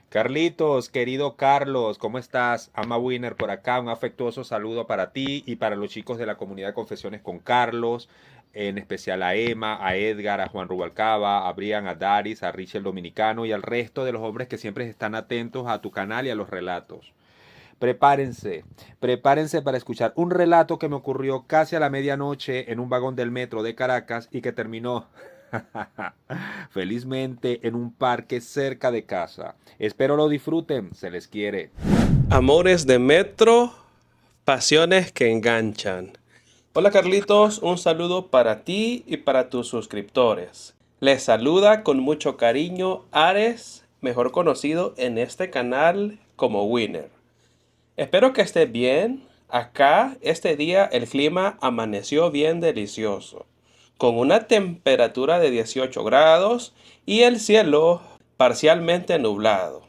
Carlitos, querido Carlos, ¿cómo estás? Ama Winner por acá, un afectuoso saludo para ti y para los chicos de la comunidad de Confesiones con Carlos, en especial a Emma, a Edgar, a Juan Rubalcaba, a Brian, a Daris, a Richel Dominicano y al resto de los hombres que siempre están atentos a tu canal y a los relatos. Prepárense, prepárense para escuchar un relato que me ocurrió casi a la medianoche en un vagón del metro de Caracas y que terminó felizmente en un parque cerca de casa. Espero lo disfruten, se les quiere. Amores de metro, pasiones que enganchan. Hola Carlitos, un saludo para ti y para tus suscriptores. Les saluda con mucho cariño Ares, mejor conocido en este canal como Winner. Espero que estés bien. Acá este día el clima amaneció bien delicioso, con una temperatura de 18 grados y el cielo parcialmente nublado.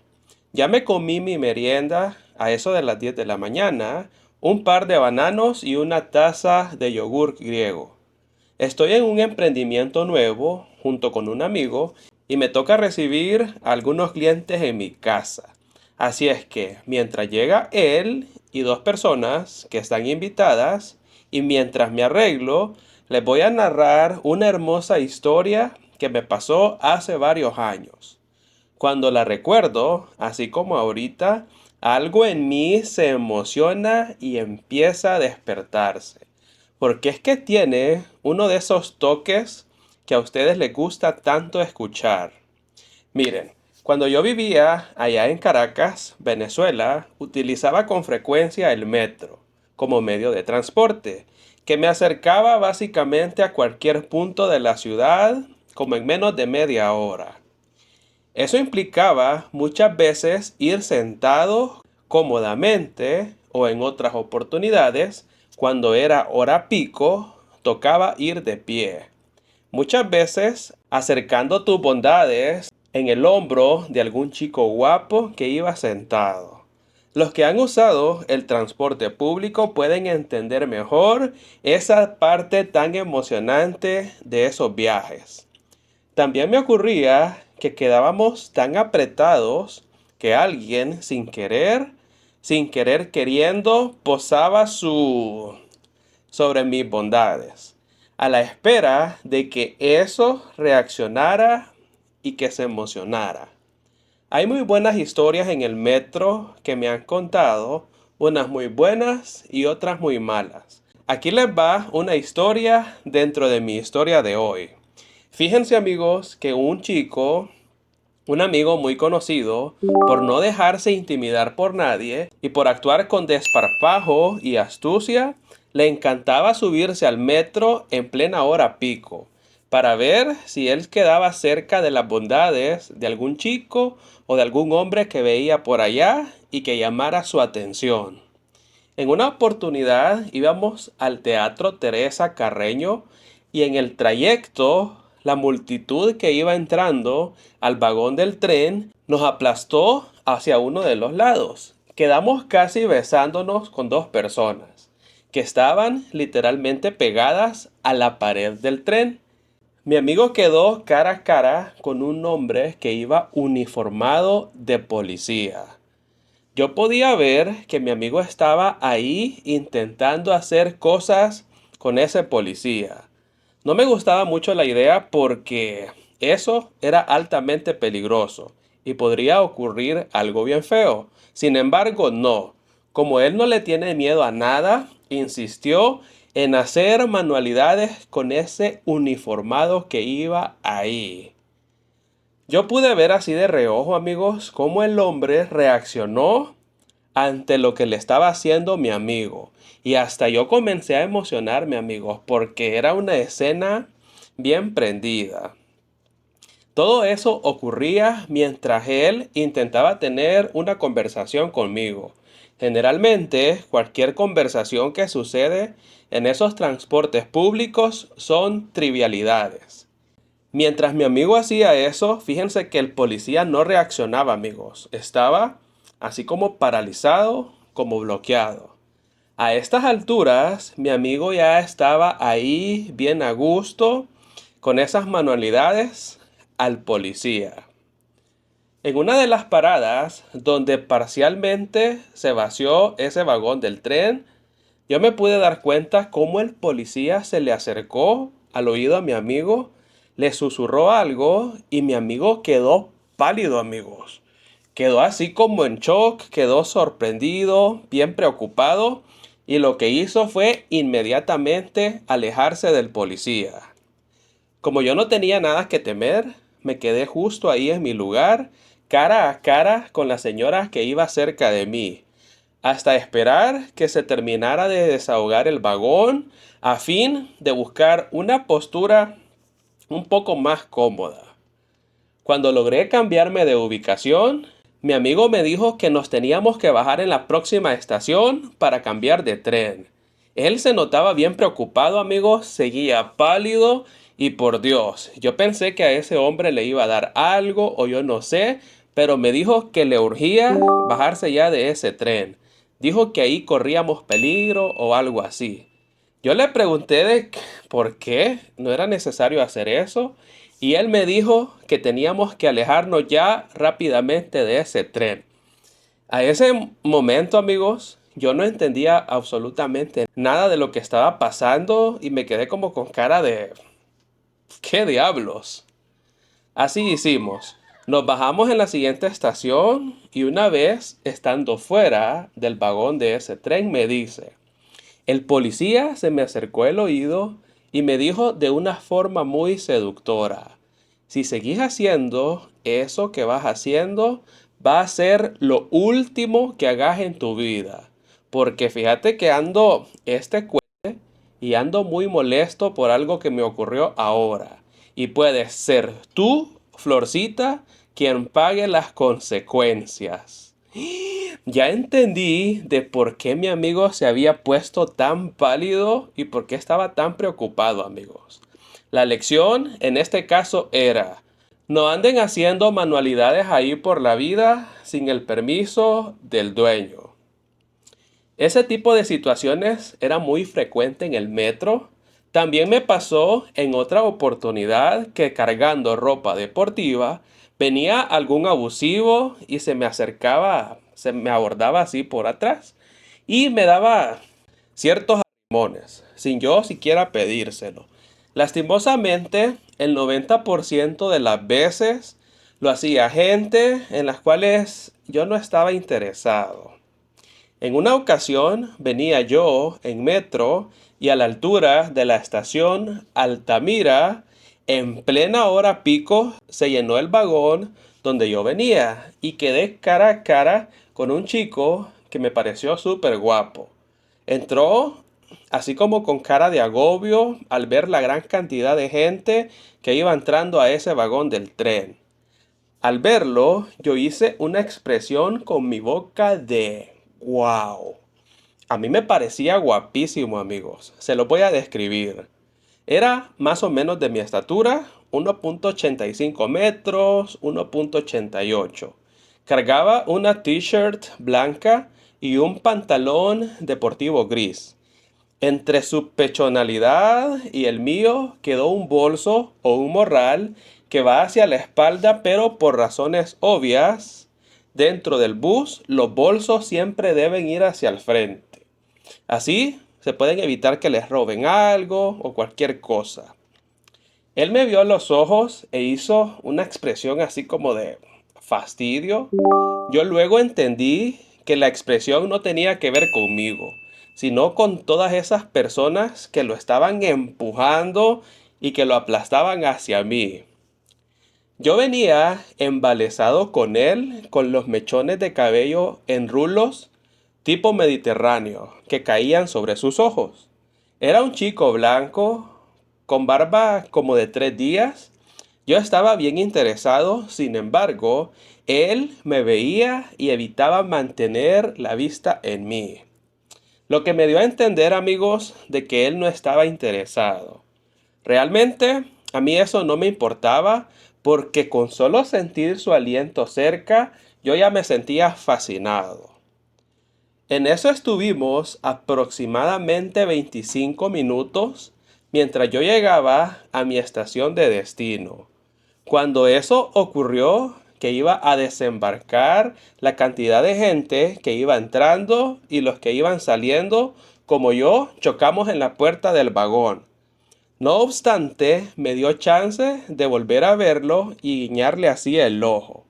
Ya me comí mi merienda a eso de las 10 de la mañana, un par de bananos y una taza de yogur griego. Estoy en un emprendimiento nuevo junto con un amigo y me toca recibir a algunos clientes en mi casa. Así es que mientras llega él y dos personas que están invitadas y mientras me arreglo, les voy a narrar una hermosa historia que me pasó hace varios años. Cuando la recuerdo, así como ahorita, algo en mí se emociona y empieza a despertarse. Porque es que tiene uno de esos toques que a ustedes les gusta tanto escuchar. Miren, cuando yo vivía allá en Caracas, Venezuela, utilizaba con frecuencia el metro como medio de transporte, que me acercaba básicamente a cualquier punto de la ciudad como en menos de media hora. Eso implicaba muchas veces ir sentado cómodamente o en otras oportunidades, cuando era hora pico, tocaba ir de pie. Muchas veces acercando tus bondades en el hombro de algún chico guapo que iba sentado. Los que han usado el transporte público pueden entender mejor esa parte tan emocionante de esos viajes. También me ocurría que quedábamos tan apretados que alguien sin querer queriendo, posaba sobre mis bondades, a la espera de que eso reaccionara y que se emocionara. Hay muy buenas historias en el metro que me han contado, unas muy buenas y otras muy malas. Aquí les va una historia dentro de mi historia de hoy. Fíjense amigos que un amigo muy conocido, por no dejarse intimidar por nadie y por actuar con desparpajo y astucia, le encantaba subirse al metro en plena hora pico, para ver si él quedaba cerca de las bondades de algún chico o de algún hombre que veía por allá y que llamara su atención. En una oportunidad íbamos al Teatro Teresa Carreño y en el trayecto la multitud que iba entrando al vagón del tren nos aplastó hacia uno de los lados. Quedamos casi besándonos con dos personas que estaban literalmente pegadas a la pared del tren. Mi amigo quedó cara a cara con un hombre que iba uniformado de policía. Yo podía ver que mi amigo estaba ahí intentando hacer cosas con ese policía. No me gustaba mucho la idea porque eso era altamente peligroso y podría ocurrir algo bien feo. Sin embargo, no. Como él no le tiene miedo a nada, insistió en hacer manualidades con ese uniformado que iba ahí. Yo pude ver así de reojo, amigos, cómo el hombre reaccionó ante lo que le estaba haciendo mi amigo. Y hasta yo comencé a emocionarme, amigos, porque era una escena bien prendida. Todo eso ocurría mientras él intentaba tener una conversación conmigo. Generalmente, cualquier conversación que sucede en esos transportes públicos son trivialidades. Mientras mi amigo hacía eso, fíjense que el policía no reaccionaba, amigos. Estaba así como paralizado, como bloqueado. A estas alturas, mi amigo ya estaba ahí bien a gusto con esas manualidades al policía. En una de las paradas donde parcialmente se vació ese vagón del tren, yo me pude dar cuenta cómo el policía se le acercó al oído a mi amigo, le susurró algo y mi amigo quedó pálido, amigos. Quedó así como en shock, quedó sorprendido, bien preocupado y lo que hizo fue inmediatamente alejarse del policía. Como yo no tenía nada que temer, me quedé justo ahí en mi lugar, cara a cara con la señora que iba cerca de mí, hasta esperar que se terminara de desahogar el vagón a fin de buscar una postura un poco más cómoda. Cuando logré cambiarme de ubicación, mi amigo me dijo que nos teníamos que bajar en la próxima estación para cambiar de tren. Él se notaba bien preocupado, amigos, seguía pálido y por Dios, yo pensé que a ese hombre le iba a dar algo o yo no sé, pero me dijo que le urgía bajarse ya de ese tren. Dijo que ahí corríamos peligro o algo así. Yo le pregunté de por qué no era necesario hacer eso y él me dijo que teníamos que alejarnos ya rápidamente de ese tren. A ese momento, amigos, yo no entendía absolutamente nada de lo que estaba pasando y me quedé como con cara de ¿qué diablos? Así hicimos. Nos bajamos en la siguiente estación y una vez estando fuera del vagón de ese tren me dice, el policía se me acercó al oído y me dijo de una forma muy seductora, si seguís haciendo eso que vas haciendo, va a ser lo último que hagas en tu vida. Porque fíjate que ando y ando muy molesto por algo que me ocurrió ahora. Y puedes ser tú, Florcita, quien pague las consecuencias. Ya entendí de por qué mi amigo se había puesto tan pálido y por qué estaba tan preocupado, amigos. La lección en este caso era, no anden haciendo manualidades ahí por la vida sin el permiso del dueño. Ese tipo de situaciones era muy frecuente en el metro. También me pasó en otra oportunidad que cargando ropa deportiva venía algún abusivo y se me acercaba, se me abordaba así por atrás y me daba ciertos arrimones sin yo siquiera pedírselo. Lastimosamente, el 90% de las veces lo hacía gente en las cuales yo no estaba interesado. En una ocasión venía yo en metro y a la altura de la estación Altamira, en plena hora pico, se llenó el vagón donde yo venía y quedé cara a cara con un chico que me pareció súper guapo. Entró así como con cara de agobio al ver la gran cantidad de gente que iba entrando a ese vagón del tren. Al verlo, yo hice una expresión con mi boca de wow. A mí me parecía guapísimo, amigos. Se lo voy a describir. Era más o menos de mi estatura, 1.85 metros, 1.88. Cargaba una t-shirt blanca y un pantalón deportivo gris. Entre su pechonalidad y el mío quedó un bolso o un morral que va hacia la espalda, pero por razones obvias, dentro del bus los bolsos siempre deben ir hacia el frente. Así se pueden evitar que les roben algo o cualquier cosa. Él me vio a los ojos e hizo una expresión así como de fastidio. Yo luego entendí que la expresión no tenía que ver conmigo, sino con todas esas personas que lo estaban empujando y que lo aplastaban hacia mí. Yo venía embelesado con él, con los mechones de cabello en rulos tipo mediterráneo que caían sobre sus ojos. Era un chico blanco, con barba como de 3 días. Yo estaba bien interesado, sin embargo, él me veía y evitaba mantener la vista en mí. Lo que me dio a entender, amigos, de que él no estaba interesado. Realmente, a mí eso no me importaba porque con solo sentir su aliento cerca, yo ya me sentía fascinado. En eso estuvimos aproximadamente 25 minutos mientras yo llegaba a mi estación de destino. Cuando eso ocurrió, que iba a desembarcar la cantidad de gente que iba entrando y los que iban saliendo, como yo, chocamos en la puerta del vagón. No obstante, me dio chance de volver a verlo y guiñarle así el ojo.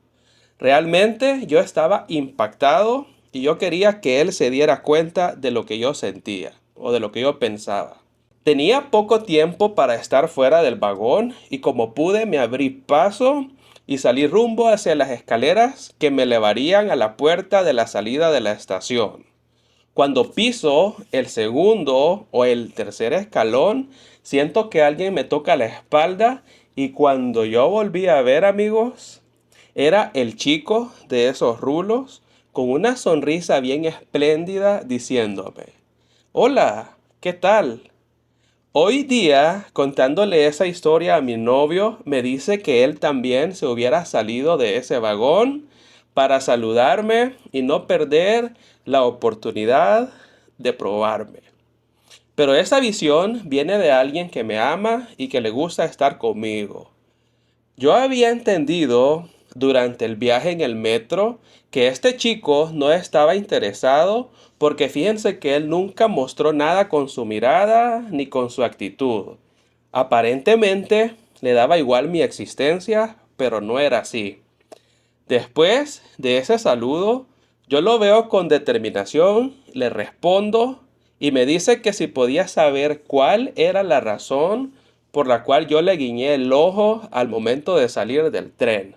Realmente yo estaba impactado y yo quería que él se diera cuenta de lo que yo sentía o de lo que yo pensaba. Tenía poco tiempo para estar fuera del vagón y como pude me abrí paso y salí rumbo hacia las escaleras que me elevarían a la puerta de la salida de la estación. Cuando piso el segundo o el tercer escalón, siento que alguien me toca la espalda y cuando yo volví a ver, amigos, era el chico de esos rulos con una sonrisa bien espléndida diciéndome: Hola, ¿qué tal? Hoy día, contándole esa historia a mi novio, me dice que él también se hubiera salido de ese vagón para saludarme y no perder la oportunidad de probarme. Pero esa visión viene de alguien que me ama y que le gusta estar conmigo. Yo había entendido durante el viaje en el metro que este chico no estaba interesado porque fíjense que él nunca mostró nada con su mirada ni con su actitud. Aparentemente le daba igual mi existencia, pero no era así. Después de ese saludo, yo lo veo con determinación, le respondo y me dice que si podía saber cuál era la razón por la cual yo le guiñé el ojo al momento de salir del tren.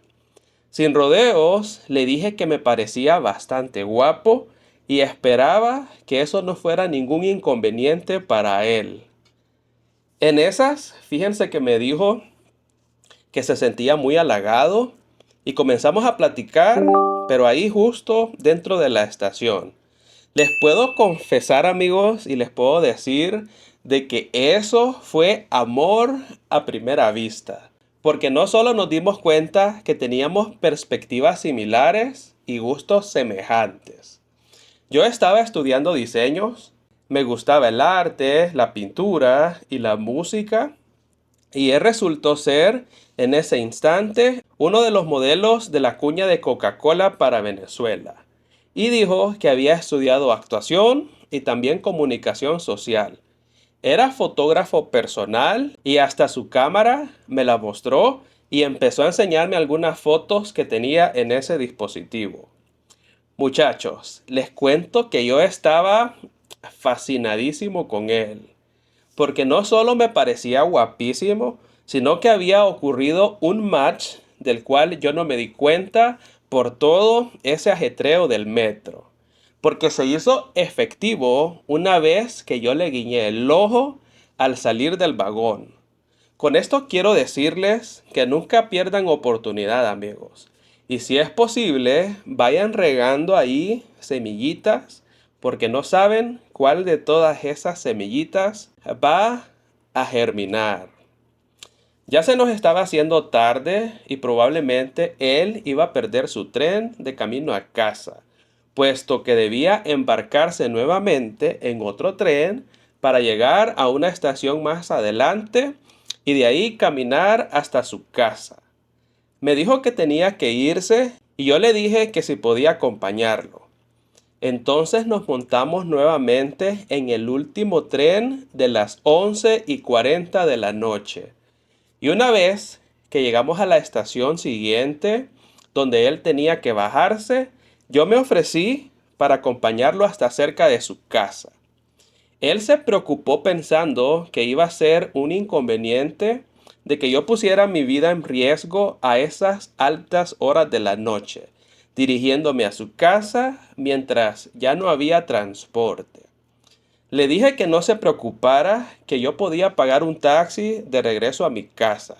Sin rodeos, le dije que me parecía bastante guapo y esperaba que eso no fuera ningún inconveniente para él. En esas, fíjense que me dijo que se sentía muy halagado y comenzamos a platicar, pero ahí justo dentro de la estación. Les puedo confesar, amigos, y les puedo decir de que eso fue amor a primera vista. Porque no solo nos dimos cuenta que teníamos perspectivas similares y gustos semejantes. Yo estaba estudiando diseños, me gustaba el arte, la pintura y la música, y él resultó ser, en ese instante, uno de los modelos de la cuña de Coca-Cola para Venezuela. Y dijo que había estudiado actuación y también comunicación social. Era fotógrafo personal y hasta su cámara me la mostró y empezó a enseñarme algunas fotos que tenía en ese dispositivo. Muchachos, les cuento que yo estaba fascinadísimo con él, porque no solo me parecía guapísimo, sino que había ocurrido un match del cual yo no me di cuenta por todo ese ajetreo del metro. Porque se hizo efectivo una vez que yo le guiñé el ojo al salir del vagón. Con esto quiero decirles que nunca pierdan oportunidad, amigos. Y si es posible, vayan regando ahí semillitas, porque no saben cuál de todas esas semillitas va a germinar. Ya se nos estaba haciendo tarde y probablemente él iba a perder su tren de camino a casa, puesto que debía embarcarse nuevamente en otro tren para llegar a una estación más adelante y de ahí caminar hasta su casa. Me dijo que tenía que irse y yo le dije que si podía acompañarlo. Entonces nos montamos nuevamente en el último tren de las 11:40 de la noche. Y una vez que llegamos a la estación siguiente, donde él tenía que bajarse, yo me ofrecí para acompañarlo hasta cerca de su casa. Él se preocupó pensando que iba a ser un inconveniente de que yo pusiera mi vida en riesgo a esas altas horas de la noche, dirigiéndome a su casa mientras ya no había transporte. Le dije que no se preocupara, que yo podía pagar un taxi de regreso a mi casa.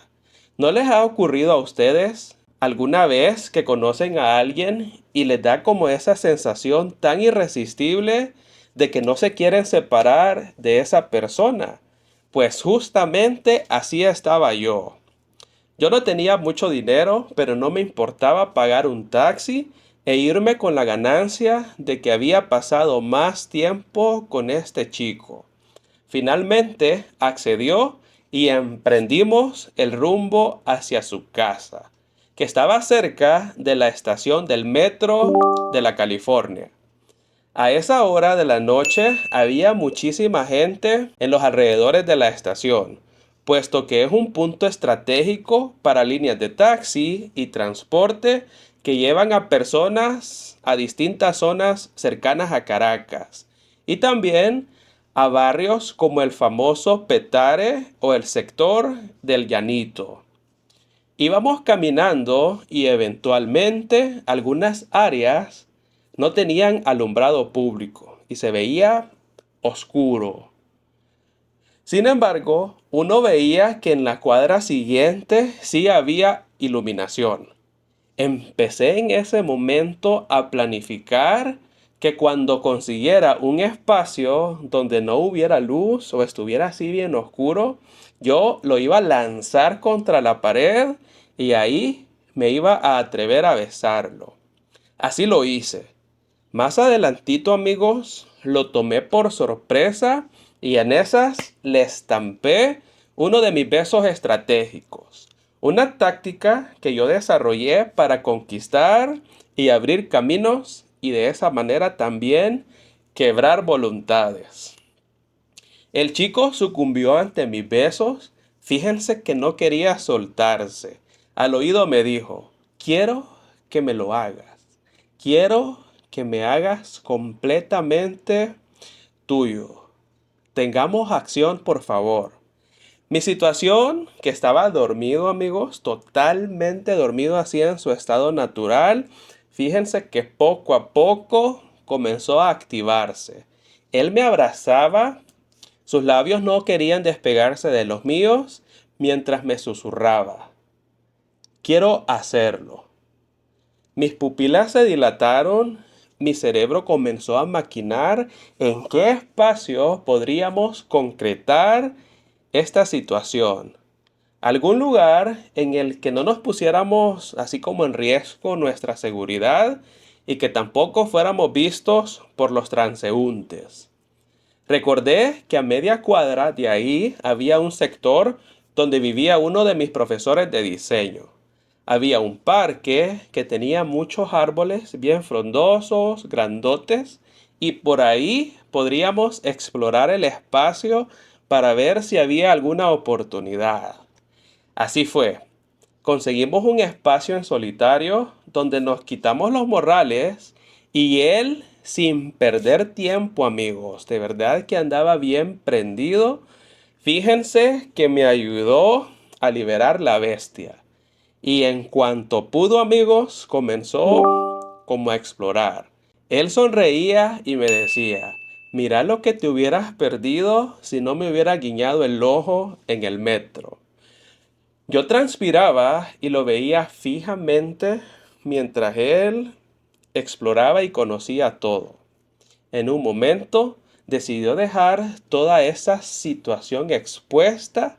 ¿No les ha ocurrido a ustedes alguna vez que conocen a alguien y les da como esa sensación tan irresistible de que no se quieren separar de esa persona? Pues justamente así estaba yo. Yo no tenía mucho dinero, pero no me importaba pagar un taxi e irme con la ganancia de que había pasado más tiempo con este chico. Finalmente accedió y emprendimos el rumbo hacia su casa. que estaba cerca de la estación del metro de la California. A esa hora de la noche había muchísima gente en los alrededores de la estación, puesto que es un punto estratégico para líneas de taxi y transporte que llevan a personas a distintas zonas cercanas a Caracas y también a barrios como el famoso Petare o el sector del Llanito. Íbamos caminando y eventualmente algunas áreas no tenían alumbrado público y se veía oscuro. Sin embargo, uno veía que en la cuadra siguiente sí había iluminación. Empecé en ese momento a planificar que cuando consiguiera un espacio donde no hubiera luz o estuviera así bien oscuro, yo lo iba a lanzar contra la pared y ahí me iba a atrever a besarlo. Así lo hice. Más adelantito, amigos, lo tomé por sorpresa y en esas le estampé uno de mis besos estratégicos. Una táctica que yo desarrollé para conquistar y abrir caminos y de esa manera también quebrar voluntades. El chico sucumbió ante mis besos. Fíjense que no quería soltarse. Al oído me dijo, quiero que me lo hagas. Quiero que me hagas completamente tuyo. Tengamos acción, por favor. Mi situación, que estaba dormido, amigos, totalmente dormido así en su estado natural, fíjense que poco a poco comenzó a activarse. Él me abrazaba, sus labios no querían despegarse de los míos mientras me susurraba. Quiero hacerlo. Mis pupilas se dilataron, mi cerebro comenzó a maquinar en qué espacio podríamos concretar esta situación. Algún lugar en el que no nos pusiéramos así como en riesgo nuestra seguridad y que tampoco fuéramos vistos por los transeúntes. Recordé que a media cuadra de ahí había un sector donde vivía uno de mis profesores de diseño. Había un parque que tenía muchos árboles bien frondosos, grandotes, y por ahí podríamos explorar el espacio para ver si había alguna oportunidad. Así fue. Conseguimos un espacio en solitario donde nos quitamos los morrales y él, sin perder tiempo, amigos, de verdad que andaba bien prendido. Fíjense que me ayudó a liberar la bestia. Y en cuanto pudo, amigos, comenzó como a explorar. Él sonreía y me decía, mira lo que te hubieras perdido si no me hubiera guiñado el ojo en el metro. Yo transpiraba y lo veía fijamente mientras él exploraba y conocía todo. En un momento decidió dejar toda esa situación expuesta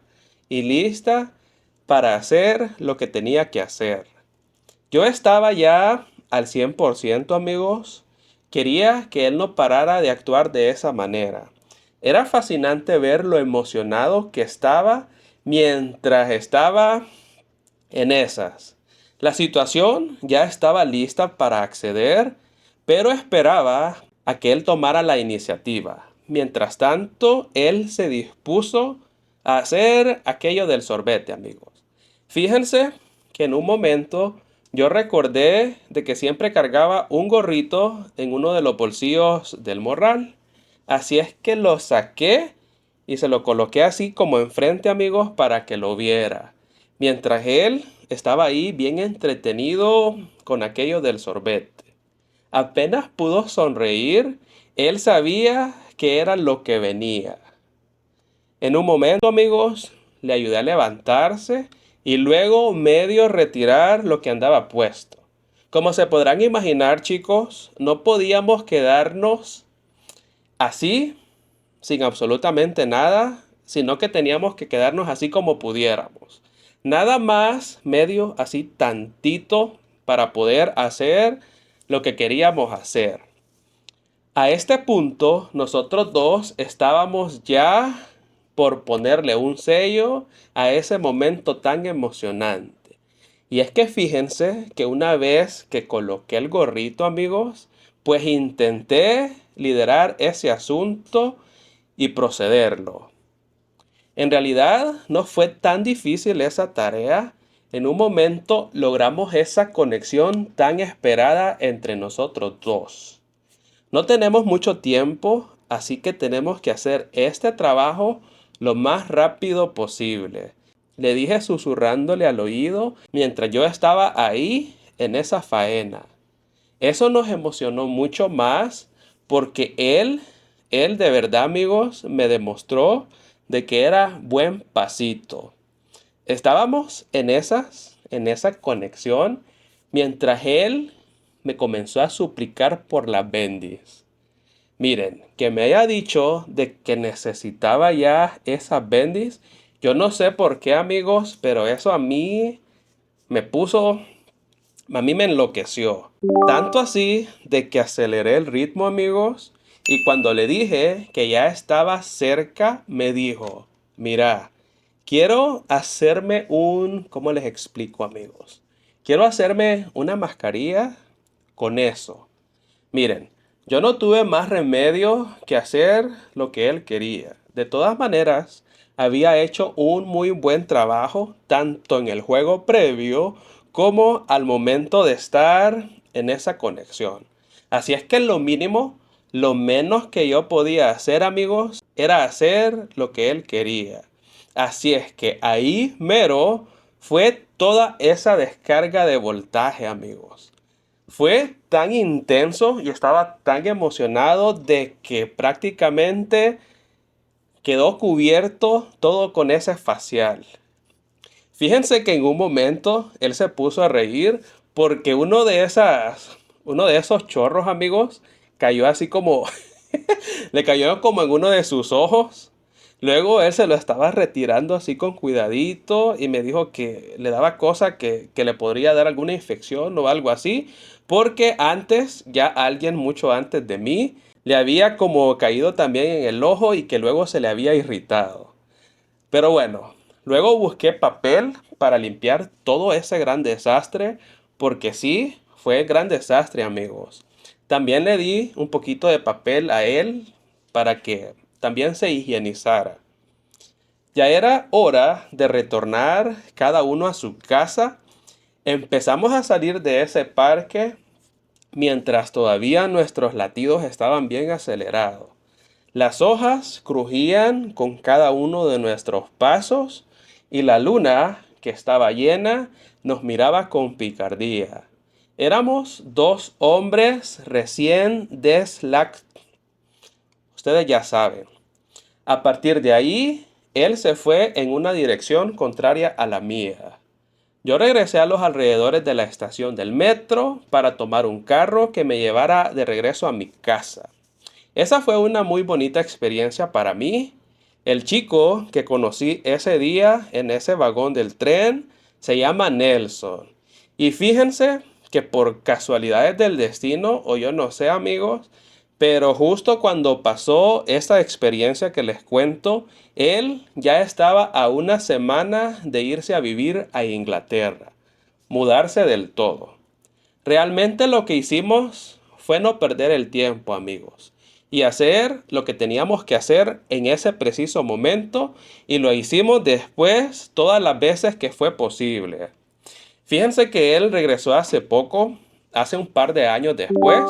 y lista para hacer lo que tenía que hacer. Yo estaba ya al 100%, amigos. Quería que él no parara de actuar de esa manera. Era fascinante ver lo emocionado que estaba mientras estaba en esas. La situación ya estaba lista para acceder, pero esperaba a que él tomara la iniciativa. Mientras tanto, él se dispuso a hacer aquello del sorbete, amigos. Fíjense que en un momento yo recordé de que siempre cargaba un gorrito en uno de los bolsillos del morral. Así es que lo saqué y se lo coloqué así como enfrente, amigos, para que lo viera. Mientras él estaba ahí bien entretenido con aquello del sorbete. Apenas pudo sonreír, él sabía que era lo que venía. En un momento, amigos, le ayudé a levantarse y luego medio retirar lo que andaba puesto. Como se podrán imaginar, chicos, no podíamos quedarnos así, sin absolutamente nada, sino que teníamos que quedarnos así como pudiéramos. Nada más medio así tantito para poder hacer lo que queríamos hacer. A este punto, nosotros dos estábamos ya por ponerle un sello a ese momento tan emocionante. Y es que fíjense que una vez que coloqué el gorrito, amigos, pues intenté liderar ese asunto y procederlo. En realidad no fue tan difícil esa tarea. En un momento logramos esa conexión tan esperada entre nosotros dos. No tenemos mucho tiempo, así que tenemos que hacer este trabajo lo más rápido posible. Le dije susurrándole al oído mientras yo estaba ahí en esa faena. Eso nos emocionó mucho más porque él de verdad, amigos, me demostró de que era buen pasito. Estábamos en esa conexión, mientras él me comenzó a suplicar por las bendis. Miren, que me haya dicho de que necesitaba ya esas bendis, yo no sé por qué, amigos, pero eso a mí me enloqueció. Tanto así de que aceleré el ritmo, amigos, y cuando le dije que ya estaba cerca, me dijo, mira, quiero hacerme ¿cómo les explico, amigos? Quiero hacerme una mascarilla con eso. Miren, yo no tuve más remedio que hacer lo que él quería. De todas maneras, había hecho un muy buen trabajo tanto en el juego previo como al momento de estar en esa conexión. Así es que lo menos que yo podía hacer, amigos, era hacer lo que él quería. Así es que ahí mero fue toda esa descarga de voltaje, amigos. Fue tan intenso y estaba tan emocionado de que prácticamente quedó cubierto todo con ese facial. Fíjense que en un momento él se puso a reír porque uno de esos chorros, amigos, cayó así como, le cayó como en uno de sus ojos. Luego él se lo estaba retirando así con cuidadito y me dijo que le daba cosa que le podría dar alguna infección o algo así, porque antes, ya alguien mucho antes de mí, le había como caído también en el ojo y que luego se le había irritado. Pero bueno, luego busqué papel para limpiar todo ese gran desastre, porque sí, fue gran desastre, amigos. También le di un poquito de papel a él para que también se higienizara. Ya era hora de retornar cada uno a su casa. Empezamos a salir de ese parque mientras todavía nuestros latidos estaban bien acelerados. Las hojas crujían con cada uno de nuestros pasos y la luna, que estaba llena, nos miraba con picardía. Éramos dos hombres recién deslactados. Ustedes ya saben. A partir de ahí, él se fue en una dirección contraria a la mía. Yo regresé a los alrededores de la estación del metro para tomar un carro que me llevara de regreso a mi casa. Esa fue una muy bonita experiencia para mí. El chico que conocí ese día en ese vagón del tren se llama Nelson. Y fíjense que por casualidades del destino, o yo no sé, amigos, pero justo cuando pasó esta experiencia que les cuento, él ya estaba a una semana de irse a vivir a Inglaterra, mudarse del todo. Realmente lo que hicimos fue no perder el tiempo, amigos, y hacer lo que teníamos que hacer en ese preciso momento, y lo hicimos después todas las veces que fue posible. Fíjense que él regresó hace poco, hace un par de años después.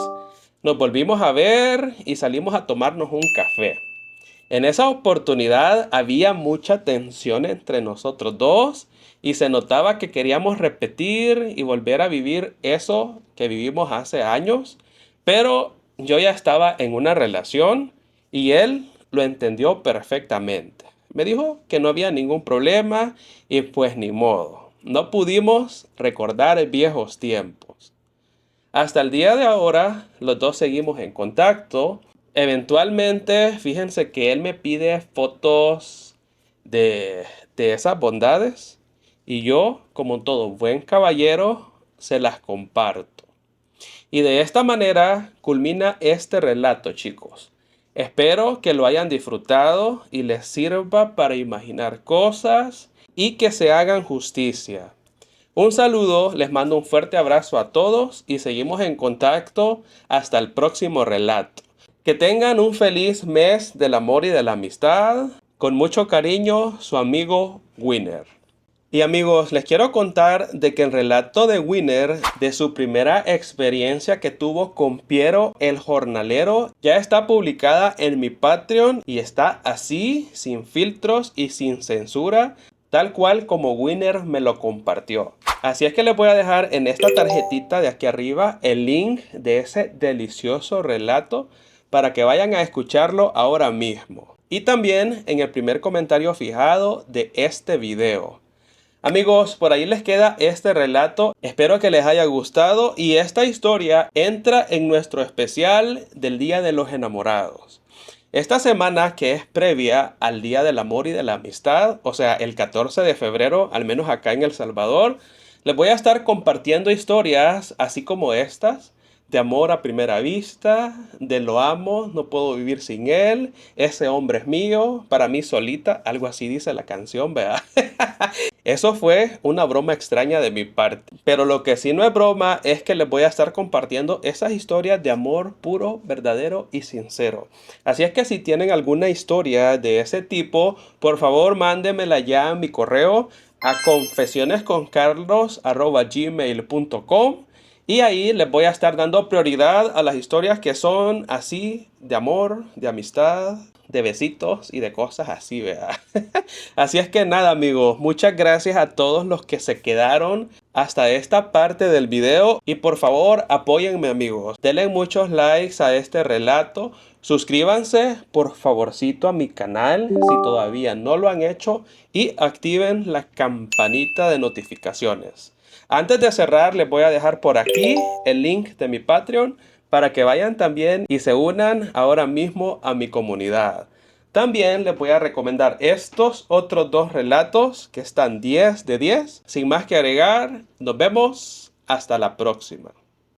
Nos volvimos a ver y salimos a tomarnos un café. En esa oportunidad había mucha tensión entre nosotros dos y se notaba que queríamos repetir y volver a vivir eso que vivimos hace años, pero yo ya estaba en una relación y él lo entendió perfectamente. Me dijo que no había ningún problema y pues ni modo. No pudimos recordar viejos tiempos. Hasta el día de ahora, los dos seguimos en contacto. Eventualmente, fíjense que él me pide fotos de, de esas bondades y yo, como todo buen caballero, se las comparto. Y de esta manera culmina este relato, chicos. Espero que lo hayan disfrutado y les sirva para imaginar cosas y que se hagan justicia. Un saludo, les mando un fuerte abrazo a todos y seguimos en contacto hasta el próximo relato. Que tengan un feliz mes del amor y de la amistad. Con mucho cariño, su amigo Winner. Y amigos, les quiero contar de que el relato de Winner, de su primera experiencia que tuvo con Piero el jornalero, ya está publicada en mi Patreon y está así, sin filtros y sin censura, tal cual como Winner me lo compartió. Así es que les voy a dejar en esta tarjetita de aquí arriba el link de ese delicioso relato para que vayan a escucharlo ahora mismo. Y también en el primer comentario fijado de este video. Amigos, por ahí les queda este relato. Espero que les haya gustado y esta historia entra en nuestro especial del Día de los Enamorados. Esta semana, que es previa al Día del Amor y de la Amistad, o sea, el 14 de febrero, al menos acá en El Salvador, les voy a estar compartiendo historias así como estas, de amor a primera vista, de lo amo, no puedo vivir sin él, ese hombre es mío, para mí solita, algo así dice la canción, ¿verdad? Eso fue una broma extraña de mi parte. Pero lo que sí no es broma es que les voy a estar compartiendo esas historias de amor puro, verdadero y sincero. Así es que si tienen alguna historia de ese tipo, por favor mándenmela ya a mi correo a confesionesconcarlos@gmail.com y ahí les voy a estar dando prioridad a las historias que son así, de amor, de amistad, de besitos y de cosas así, ¿verdad? Así es que nada, amigos, muchas gracias a todos los que se quedaron hasta esta parte del video y por favor apóyenme, amigos. Denle muchos likes a este relato. Suscríbanse por favorcito a mi canal si todavía no lo han hecho y activen la campanita de notificaciones. Antes de cerrar, les voy a dejar por aquí el link de mi Patreon para que vayan también y se unan ahora mismo a mi comunidad. También les voy a recomendar estos otros dos relatos que están 10 de 10. Sin más que agregar, nos vemos hasta la próxima.